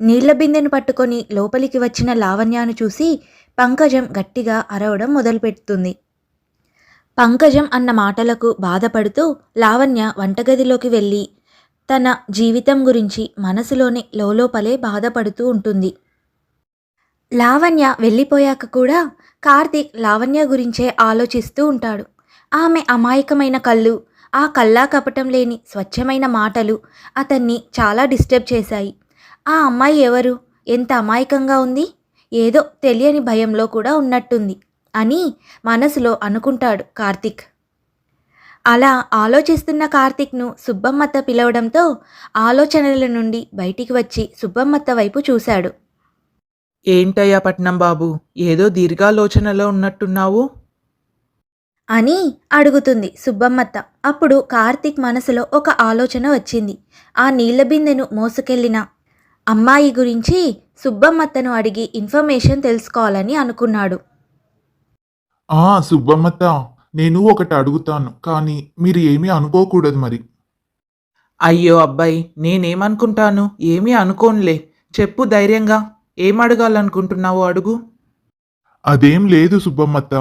నీళ్ల బిందెను పట్టుకొని లోపలికి వచ్చిన లావణ్యను చూసి పంకజం గట్టిగా అరవడం మొదలుపెడుతుంది. పంకజం అన్న మాటలకు బాధపడుతూ లావణ్య వంటగదిలోకి వెళ్ళి తన జీవితం గురించి మనసులోనే లోలోపలే బాధపడుతూ ఉంటుంది. లావణ్య వెళ్ళిపోయాక కూడా కార్తీక్ లావణ్య గురించే ఆలోచిస్తూ ఉంటాడు. ఆమె అమాయకమైన కళ్ళు, ఆ కల్లా కపటం లేని స్వచ్ఛమైన మాటలు అతన్ని చాలా డిస్టర్బ్ చేశాయి. ఆ అమ్మాయి ఎవరు? ఎంత అమాయకంగా ఉంది! ఏదో తెలియని భయంలో కూడా ఉన్నట్టుంది అని మనసులో అనుకుంటాడు కార్తీక్. అలా ఆలోచిస్తున్న కార్తీక్ను సుబ్బమ్మత్త పిలవడంతో ఆలోచనల నుండి బయటికి వచ్చి సుబ్బమ్మత్త వైపు చూశాడు. ఏంటయ్యా పట్నం బాబు, ఏదో దీర్ఘాలోచనలో ఉన్నట్టున్నావు? అని అడుగుతుంది సుబ్బమ్మత్త. అప్పుడు కార్తీక్ మనసులో ఒక ఆలోచన వచ్చింది. ఆ నీళ్ల బిందెను మోసుకెళ్లిన అమ్మాయి గురించి సుబ్బమ్మత్తను అడిగి ఇన్ఫర్మేషన్ తెలుసుకోవాలని అనుకున్నాడు. సుబ్బమ్మత్త, నేను ఒకటి అడుగుతాను, కానీ మీరు ఏమీ అనుకోకూడదు మరి. అయ్యో అబ్బాయి, నేనేమనుకుంటాను? ఏమీ అనుకోనులే. చెప్పు ధైర్యంగా. ఏం అడగాలనుకుంటున్నావు అడుగు. అదేం లేదు సుబ్బమ్మత్త,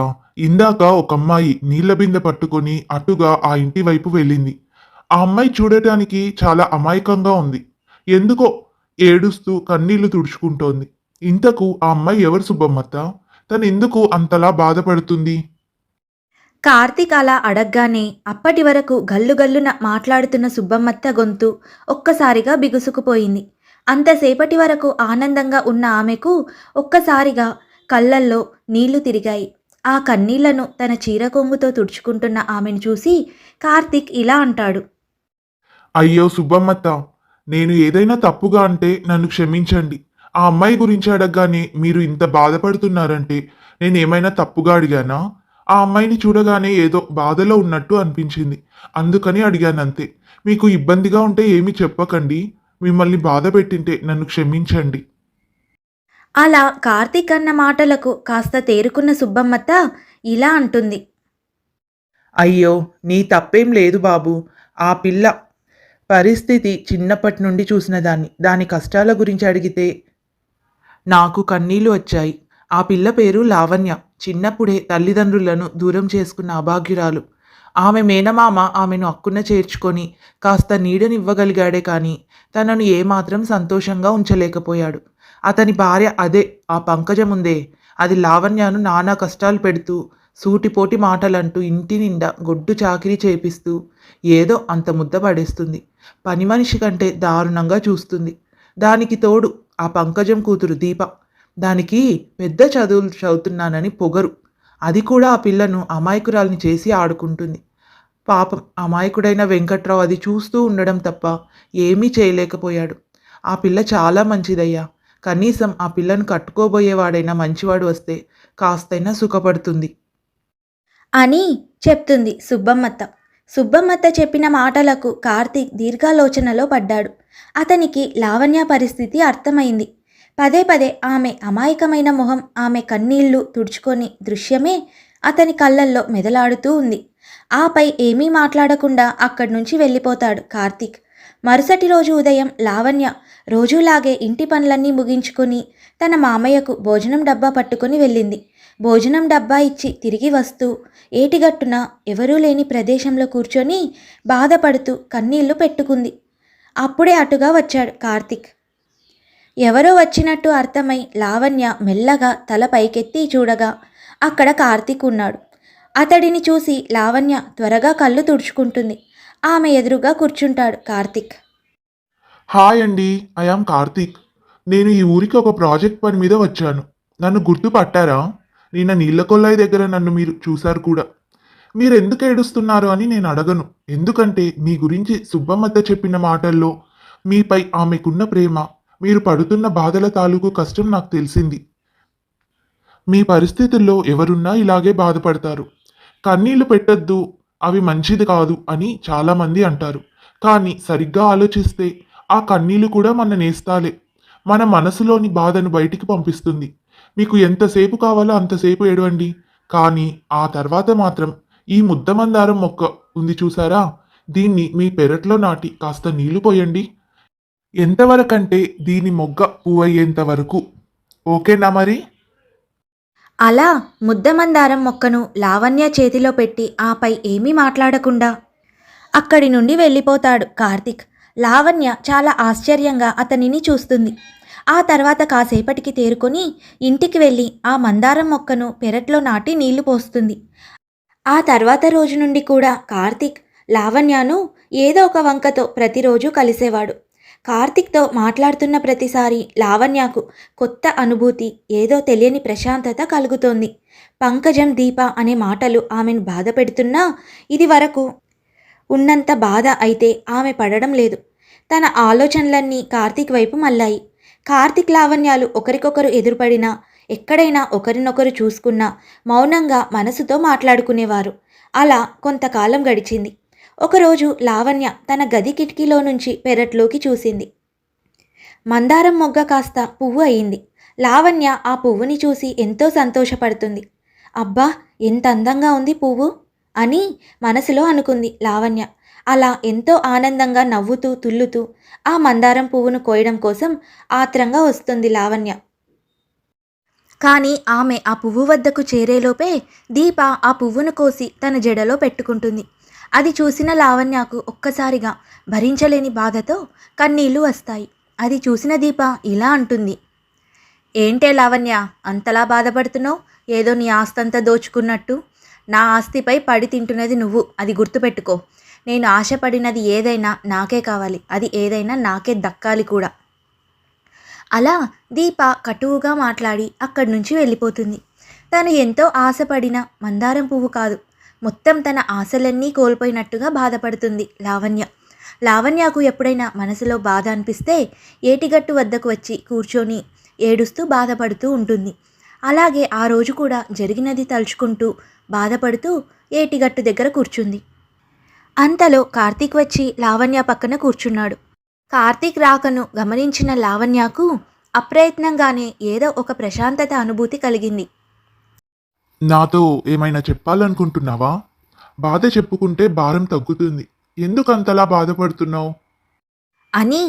ఇందాక ఒక అమ్మాయి నీళ్ల బిందె పట్టుకొని అటుగా ఆ ఇంటి వైపు వెళ్ళింది. ఆ అమ్మాయి చూడటానికి చాలా అమాయకంగా ఉంది. ఎందుకో ఏడుస్తూ కన్నీళ్లు తుడుచుకుంటోంది. ఇంతకు ఆ అమ్మాయి ఎవరు సుబ్బమ్మత్త? తను ఎందుకు అంతలా బాధపడుతుంది? కార్తీక్ అలా అడగ్గానే అప్పటి వరకు గల్లు గల్లున మాట్లాడుతున్న సుబ్బమ్మత్త గొంతు ఒక్కసారిగా బిగుసుకుపోయింది. అంతసేపటి వరకు ఆనందంగా ఉన్న ఆమెకు ఒక్కసారిగా కళ్ళల్లో నీళ్లు తిరిగాయి. ఆ కన్నీళ్లను తన చీర కొంగుతో తుడుచుకుంటున్న ఆమెను చూసి కార్తీక్ ఇలా అంటాడు. అయ్యో సుబ్బమ్మత్త, నేను ఏదైనా తప్పుగా అంటే నన్ను క్షమించండి. ఆ అమ్మాయి గురించి అడగగానే మీరు ఇంత బాధపడుతున్నారంటే నేను ఏమైనా తప్పుగా అడిగానా? ఆ అమ్మాయిని చూడగానే ఏదో బాధలో ఉన్నట్టు అనిపించింది, అందుకని అడిగానంతే. మీకు ఇబ్బందిగా ఉంటే ఏమీ చెప్పకండి. మిమ్మల్ని బాధ పెట్టింటే నన్ను క్షమించండి. అలా కార్తీక్ అన్న మాటలకు కాస్త తేరుకున్న సుబ్బమ్మత్త ఇలా అంటుంది. అయ్యో, నీ తప్పేం లేదు బాబు. ఆ పిల్ల పరిస్థితి చిన్నప్పటి నుండి చూసిన దాని కష్టాల గురించి అడిగితే నాకు కన్నీళ్లు వచ్చాయి. ఆ పిల్ల పేరు లావణ్య. చిన్నప్పుడే తల్లిదండ్రులను దూరం చేసుకున్న అభాగ్యురాలు. ఆమె మేనమామ ఆమెను అక్కున చేర్చుకొని కాస్త నీడనివ్వగలిగాడే కానీ తనను ఏమాత్రం సంతోషంగా ఉంచలేకపోయాడు. అతని భార్య అదే ఆ పంకజముందే, అది లావణ్యను నానా కష్టాలు పెడుతూ సూటిపోటి మాటలంటూ ఇంటి నిండా గొడ్డు చాకిరీ చేపిస్తూ ఏదో అంత ముద్ద పడేస్తుంది. పని మనిషి కంటే దారుణంగా చూస్తుంది. దానికి తోడు ఆ పంకజం కూతురు దీప. దానికి పెద్ద చదువులు చదువుతున్నానని పొగరు. అది కూడా ఆ పిల్లను అమాయకురాల్ని చేసి ఆడుకుంటుంది. పాపం అమాయకుడైన వెంకట్రావు అది చూస్తూ ఉండడం తప్ప ఏమీ చేయలేకపోయాడు. ఆ పిల్ల చాలా మంచిదయ్యా. కనీసం ఆ పిల్లను కట్టుకోబోయేవాడైనా మంచివాడు వస్తే కాస్తైనా సుఖపడుతుంది అని చెప్తుంది సుబ్బమ్మత్త. సుబ్బమ్మత్త చెప్పిన మాటలకు కార్తీక్ దీర్ఘాలోచనలో పడ్డాడు. అతనికి లావణ్య పరిస్థితి అర్థమైంది. పదే పదే ఆమె అమాయకమైన మొహం, ఆమె కన్నీళ్లు తుడుచుకొని దృశ్యమే అతని కళ్ళల్లో మెదలాడుతూ ఉంది. ఆపై ఏమీ మాట్లాడకుండా అక్కడి నుంచి వెళ్ళిపోతాడు కార్తీక్. మరుసటి రోజు ఉదయం లావణ్య రోజులాగే ఇంటి పనులన్నీ ముగించుకొని తన మామయ్యకు భోజనం డబ్బా పట్టుకొని వెళ్ళింది. భోజనం డబ్బా ఇచ్చి తిరిగి వస్తూ ఏటిగట్టున ఎవరూ లేని ప్రదేశంలో కూర్చొని బాధపడుతూ కన్నీళ్లు పెట్టుకుంది. అప్పుడే అటుగా వచ్చాడు కార్తీక్. ఎవరో వచ్చినట్టు అర్థమై లావణ్య మెల్లగా తల పైకెత్తి చూడగా అక్కడ కార్తీక్ ఉన్నాడు. అతడిని చూసి లావణ్య త్వరగా కళ్ళు తుడుచుకుంటుంది. ఆమె ఎదురుగా కూర్చుంటాడు కార్తీక్. హాయ్ అండి, ఐఆమ్ కార్తీక్. నేను ఈ ఊరికి ఒక ప్రాజెక్ట్ పని మీద వచ్చాను. నన్ను గుర్తుపట్టారా? నిన్న నీళ్ల కొల్లాయి దగ్గర నన్ను మీరు చూశారు కూడా. మీరు ఎందుకు ఏడుస్తున్నారు అని నేను అడగను, ఎందుకంటే మీ గురించి సుబ్బమ్మత్త చెప్పిన మాటల్లో మీపై ఆమెకున్న ప్రేమ, మీరు పడుతున్న బాధల తాలూకు కష్టం నాకు తెలిసింది. మీ పరిస్థితుల్లో ఎవరున్నా ఇలాగే బాధపడతారు. కన్నీళ్లు పెట్టద్దు, అవి మంచిది కాదు అని చాలామంది అంటారు. కానీ సరిగ్గా ఆలోచిస్తే ఆ కన్నీళ్లు కూడా మన నేస్తాలే. మన మనసులోని బాధను బయటికి పంపిస్తుంది. మీకు ఎంతసేపు కావాలో అంతసేపు ఏడవండి, కానీ ఆ తర్వాత మాత్రం ఈ ముద్దమందారం మొక్క ఉంది చూసారా, దీన్ని మీ పెరట్లో నాటి కాస్త నీళ్లు పోయండి. ఎంతవరకంటే దీని మొగ్గ పువ్వయ్యేంత వరకు. ఓకేనా మరి? అలా ముద్దమందారం మొక్కను లావణ్య చేతిలో పెట్టి ఆపై ఏమీ మాట్లాడకుండా అక్కడి నుండి వెళ్ళిపోతాడు కార్తీక్. లావణ్య చాలా ఆశ్చర్యంగా అతనిని చూస్తుంది. ఆ తర్వాత కాసేపటికి తేరుకొని ఇంటికి వెళ్ళి ఆ మందారం మొక్కను పెరట్లో నాటి నీళ్లు పోస్తుంది. ఆ తర్వాత రోజు నుండి కూడా కార్తీక్ లావణ్యను ఏదో ఒక వంకతో ప్రతిరోజు కలిసేవాడు. కార్తీక్తో మాట్లాడుతున్న ప్రతిసారి లావణ్యకు కొత్త అనుభూతి, ఏదో తెలియని ప్రశాంతత కలుగుతోంది. పంకజం, దీప అనే మాటలు ఆమెను బాధ పెడుతున్నా ఇది వరకు ఉన్నంత బాధ అయితే ఆమె పడడం లేదు. తన ఆలోచనలన్నీ కార్తీక్ వైపు మళ్ళాయి. కార్తీక్, లావణ్యాలు ఒకరికొకరు ఎదురుపడినా, ఎక్కడైనా ఒకరినొకరు చూసుకున్నా మౌనంగా మనసుతో మాట్లాడుకునేవారు. అలా కొంతకాలం గడిచింది. ఒకరోజు లావణ్య తన గది కిటికీలో నుంచి పెరట్లోకి చూసింది. మందారం మొగ్గ కాస్త పువ్వు అయింది. లావణ్య ఆ పువ్వుని చూసి ఎంతో సంతోషపడుతుంది. అబ్బా, ఎంత అందంగా ఉంది పువ్వు అని మనసులో అనుకుంది లావణ్య. అలా ఎంతో ఆనందంగా నవ్వుతూ తుల్లుతూ ఆ మందారం పువ్వును కోయడం కోసం ఆత్రంగా వస్తుంది లావణ్య. కానీ ఆమె ఆ పువ్వు వద్దకు చేరేలోపే దీప ఆ పువ్వును కోసి తన జడలో పెట్టుకుంటుంది. అది చూసిన లావణ్యకు ఒక్కసారిగా భరించలేని బాధతో కన్నీళ్లు వస్తాయి. అది చూసిన దీప ఇలా అంటుంది, ఏంటే లావణ్య, అంతలా బాధపడుతున్నావు? ఏదో నీ ఆస్తంతా దోచుకున్నట్టు. నా ఆస్తిపై పడి తింటున్నది నువ్వు, అది గుర్తుపెట్టుకో. నేను ఆశపడినది ఏదైనా నాకే కావాలి, అది ఏదైనా నాకే దక్కాలి కూడా. అలా దీప కటువుగా మాట్లాడి అక్కడి నుంచి వెళ్ళిపోతుంది. తను ఎంతో ఆశపడిన మందారం పువ్వు కాదు, మొత్తం తన ఆశలన్నీ కోల్పోయినట్టుగా బాధపడుతుంది లావణ్య. లావణ్యకు ఎప్పుడైనా మనసులో బాధ అనిపిస్తే ఏటిగట్టు వద్దకు వచ్చి కూర్చొని ఏడుస్తూ బాధపడుతూ ఉంటుంది. అలాగే ఆ రోజు కూడా జరిగినది తలుచుకుంటూ బాధపడుతూ ఏటిగట్టు దగ్గర కూర్చుంది. అంతలో కార్తీక్ వచ్చి లావణ్య పక్కన కూర్చున్నాడు. కార్తీక్ రాకను గమనించిన లావణ్యకు అప్రయత్నంగానే ఏదో ఒక ప్రశాంతత అనుభూతి కలిగింది. నాతో ఏమైనా చెప్పాలనుకుంటున్నావా? బాధ చెప్పుకుంటే భారం తగ్గుతుంది. ఎందుకు అంతలా బాధపడుతున్నావు? అని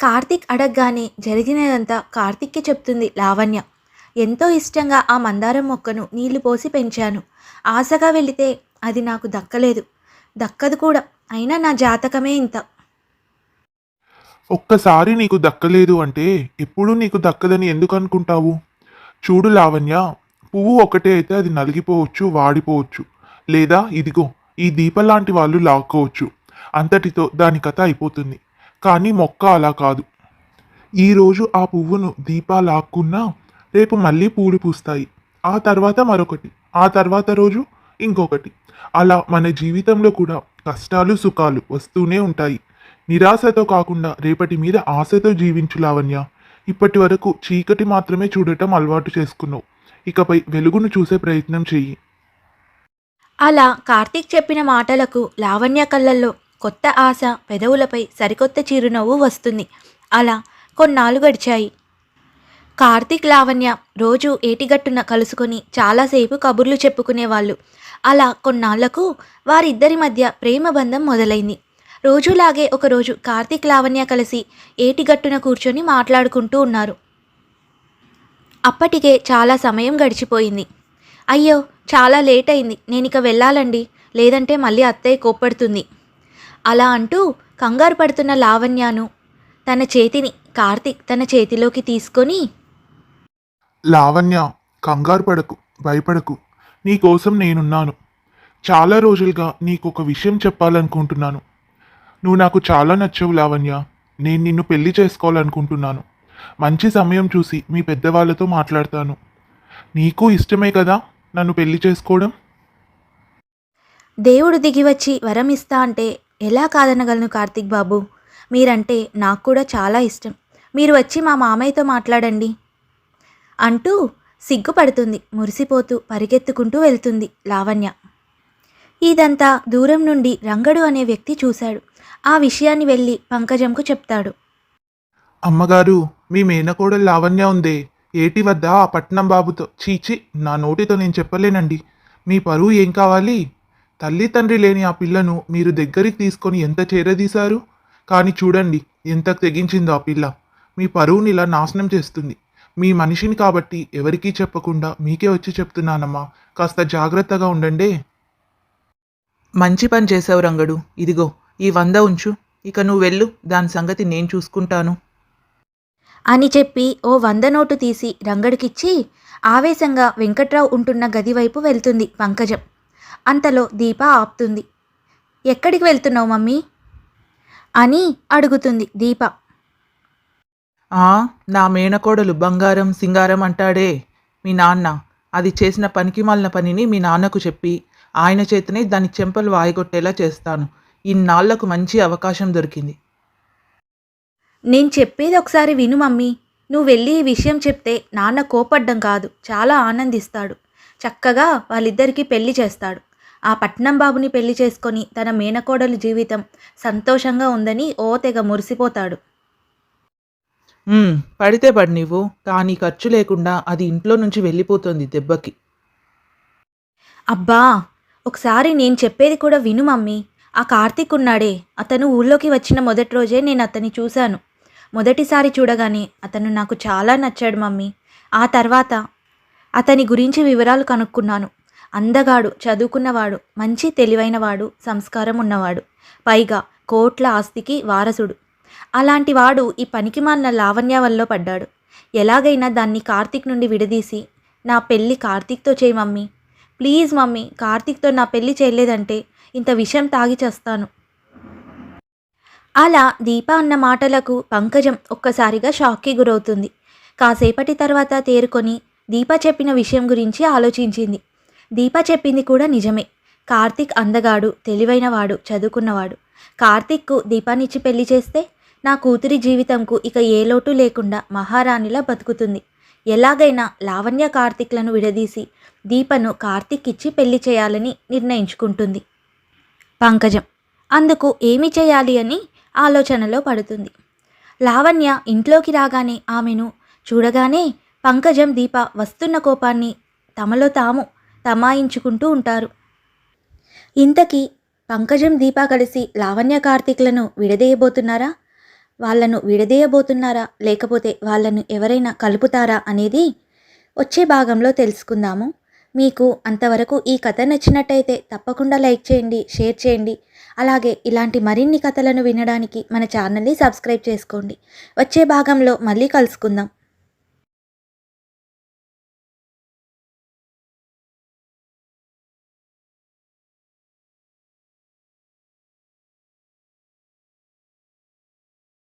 కార్తీక్ అడగగానే జరిగినదంతా కార్తీక్కి చెప్తుంది లావణ్య. ఎంతో ఇష్టంగా ఆ మందారం మొక్కను నీళ్లు పోసి పెంచాను. ఆశగా వెళితే అది నాకు దక్కలేదు, దక్కదు కూడా. అయినా నా జాతకమే ఇంత. ఒక్కసారి నీకు దక్కలేదు అంటే ఎప్పుడూ నీకు దక్కదని ఎందుకు అనుకుంటావు? చూడు లావణ్య, పువ్వు ఒకటే అయితే అది నలిగిపోవచ్చు, వాడిపోవచ్చు, లేదా ఇదిగో ఈ దీపం లాంటి వాళ్ళు లాక్కోవచ్చు. అంతటితో దాని కథ అయిపోతుంది. కానీ మొక్క అలా కాదు. ఈరోజు ఆ పువ్వును దీప లాక్కున్నా రేపు మళ్ళీ పూలు పూస్తాయి, ఆ తర్వాత మరొకటి, ఆ తర్వాత రోజు ఇంకొకటి. అలా మన జీవితంలో కూడా కష్టాలు సుఖాలు వస్తూనే ఉంటాయి. నిరాశతో కాకుండా రేపటి మీద ఆశతో జీవించు లావణ్య. ఇప్పటి వరకు చీకటి మాత్రమే చూడటం అలవాటు చేసుకున్నావు. ఇకపై వెలుగును చూసే ప్రయత్నం చెయ్యి. అలా కార్తీక్ చెప్పిన మాటలకు లావణ్య కళ్ళల్లో కొత్త ఆశ, పెదవులపై సరికొత్త చిరునవ్వు వస్తుంది. అలా కొన్నాళ్ళు గడిచాయి. కార్తీక్, లావణ్య రోజు ఏటిగట్టున కలుసుకొని చాలాసేపు కబుర్లు చెప్పుకునేవాళ్ళు. అలా కొన్నాళ్లకు వారిద్దరి మధ్య ప్రేమ బంధం మొదలైంది. రోజులాగే ఒకరోజు కార్తీక్, లావణ్య కలిసి ఏటిగట్టున కూర్చొని మాట్లాడుకుంటూ ఉన్నారు. అప్పటికే చాలా సమయం గడిచిపోయింది. అయ్యో, చాలా లేట్ అయింది, నేనిక వెళ్ళాలండి, లేదంటే మళ్ళీ అత్తయ్య కోప్పడుతుంది అలా అంటూ కంగారు పడుతున్న లావణ్యను తన చేతిని కార్తీక్ తన చేతిలోకి తీసుకొని, లావణ్య, కంగారు పడకు, భయపడకు. నీకోసం నేనున్నాను. చాలా రోజులుగా నీకు ఒక విషయం చెప్పాలనుకుంటున్నాను. నువ్వు నాకు చాలా నచ్చావు లావణ్య. నేను నిన్ను పెళ్లి చేసుకోవాలనుకుంటున్నాను. మంచి సమయం చూసి మీ పెద్దవాళ్ళతో మాట్లాడతాను. నీకు ఇష్టమే కదా నన్ను పెళ్లి చేసుకోవడం? దేవుడు దిగివచ్చి వరం ఇస్తా అంటే ఎలా కాదనగలను కార్తీక్ బాబు. మీరంటే నాకు కూడా చాలా ఇష్టం. మీరు వచ్చి మా మామయ్యతో మాట్లాడండి అంటూ సిగ్గుపడుతుంది. మురిసిపోతూ పరిగెత్తుకుంటూ వెళ్తుంది లావణ్య. ఇదంతా దూరం నుండి రంగడు అనే వ్యక్తి చూశాడు. ఆ విషయాన్ని వెళ్ళి పంకజంకు చెప్తాడు. అమ్మగారు, మీ మేనకోడలు లావణ్య ఉందే ఏటి వద్ద ఆ పట్నం బాబుతో, చీచి, నా నోటితో నేను చెప్పలేనండి. మీ పరువు ఏం కావాలి? తల్లి తండ్రి లేని ఆ పిల్లను మీరు దగ్గరికి తీసుకొని ఎంత చేరదీశారు. కానీ చూడండి, ఎంత తెగించిందో ఆ పిల్ల. మీ పరువుని ఇలా నాశనం చేస్తుంది. మీ మనిషిని కాబట్టి ఎవరికీ చెప్పకుండా మీకే వచ్చి చెప్తున్నానమ్మా. కాస్త జాగ్రత్తగా ఉండండి. మంచి పని చేసావు రంగడు. ఇదిగో ఈ 100 ఉంచు. ఇక నువ్వు వెళ్ళు, దాని సంగతి నేను చూసుకుంటాను. అని చెప్పి ఓ 100 నోటు తీసి రంగడికిచ్చి ఆవేశంగా వెంకట్రావు ఉంటున్న గది వైపు వెళ్తుంది పంకజం. అంతలో దీప ఆపుతుంది. ఎక్కడికి వెళ్తున్నావు మమ్మీ అని అడుగుతుంది దీప. నా మేనకోడలు బంగారం సింగారం అంటాడే మీ నాన్న, అది చేసిన పనికిమాలిన పనిని మీ నాన్నకు చెప్పి ఆయన చేతనే దాని చెంపలు వాయగొట్టేలా చేస్తాను. ఇన్నాళ్లకు మంచి అవకాశం దొరికింది. నేను చెప్పేది ఒకసారి విను మమ్మీ. నువ్వు వెళ్ళి ఈ విషయం చెప్తే నాన్న కోపడ్డం కాదు, చాలా ఆనందిస్తాడు. చక్కగా వాళ్ళిద్దరికీ పెళ్లి చేస్తాడు. ఆ పట్నం బాబుని పెళ్లి చేసుకొని తన మేనకోడలు జీవితం సంతోషంగా ఉందని ఓ తెగ మురిసిపోతాడు. పడితే పడి నీవు, కానీ ఖర్చు లేకుండా అది ఇంట్లో నుంచి వెళ్ళిపోతుంది దెబ్బకి. అబ్బా, ఒకసారి నేను చెప్పేది కూడా విను మమ్మీ. ఆ కార్తీక్ ఉన్నాడే, అతను ఊళ్ళోకి వచ్చిన మొదటి రోజే నేను అతన్ని చూశాను. మొదటిసారి చూడగానే అతను నాకు చాలా నచ్చాడు మమ్మీ. ఆ తర్వాత అతని గురించి వివరాలు కనుక్కున్నాను. అందగాడు, చదువుకున్నవాడు, మంచి తెలివైనవాడు, సంస్కారం ఉన్నవాడు, పైగా కోట్ల ఆస్తికి వారసుడు. అలాంటి వాడు ఈ పనికిమాలిన లావణ్య వల్ల పడ్డాడు. ఎలాగైనా దాన్ని కార్తీక్ నుండి విడదీసి నా పెళ్ళి కార్తీక్తో చేయి మమ్మీ. ప్లీజ్ మమ్మీ, కార్తీక్తో నా పెళ్ళి చేయలేదంటే ఇంత విషయం తాగి చేస్తాను. అలా దీప అన్న మాటలకు పంకజం ఒక్కసారిగా షాక్కి గురవుతుంది. కాసేపటి తర్వాత తేరుకొని దీప చెప్పిన విషయం గురించి ఆలోచించింది. దీప చెప్పింది కూడా నిజమే. కార్తీక్ అందగాడు, తెలివైనవాడు, చదువుకున్నవాడు. కార్తీక్కు దీపానిచ్చి పెళ్లి చేస్తే నా కూతురి జీవితంకు ఇక ఏ లోటు లేకుండా మహారాణిలా బతుకుతుంది. ఎలాగైనా లావణ్య కార్తీక్లను విడదీసి దీపను కార్తీక్ ఇచ్చి పెళ్లి చేయాలని నిర్ణయించుకుంటుంది పంకజం. అందుకు ఏమి చేయాలి అని ఆలోచనలో పడుతుంది. లావణ్య ఇంట్లోకి రాగానే ఆమెను చూడగానే పంకజం, దీప వస్తున్న కోపాన్ని తమలో తాము తమాయించుకుంటూ ఉంటారు. ఇంతకీ పంకజం, దీప కలిసి లావణ్య కార్తీక్లను విడదీయబోతున్నారా? వాళ్ళను విడదీయబోతున్నారా లేకపోతే వాళ్ళను ఎవరైనా కలుపుతారా అనేది వచ్చే భాగంలో తెలుసుకుందాము. మీకు అంతవరకు ఈ కథ నచ్చినట్టయితే తప్పకుండా లైక్ చేయండి, షేర్ చేయండి. అలాగే ఇలాంటి మరిన్ని కథలను వినడానికి మన ఛానల్ని సబ్స్క్రైబ్ చేసుకోండి. వచ్చే భాగంలో మళ్ళీ కలుసుకుందాం.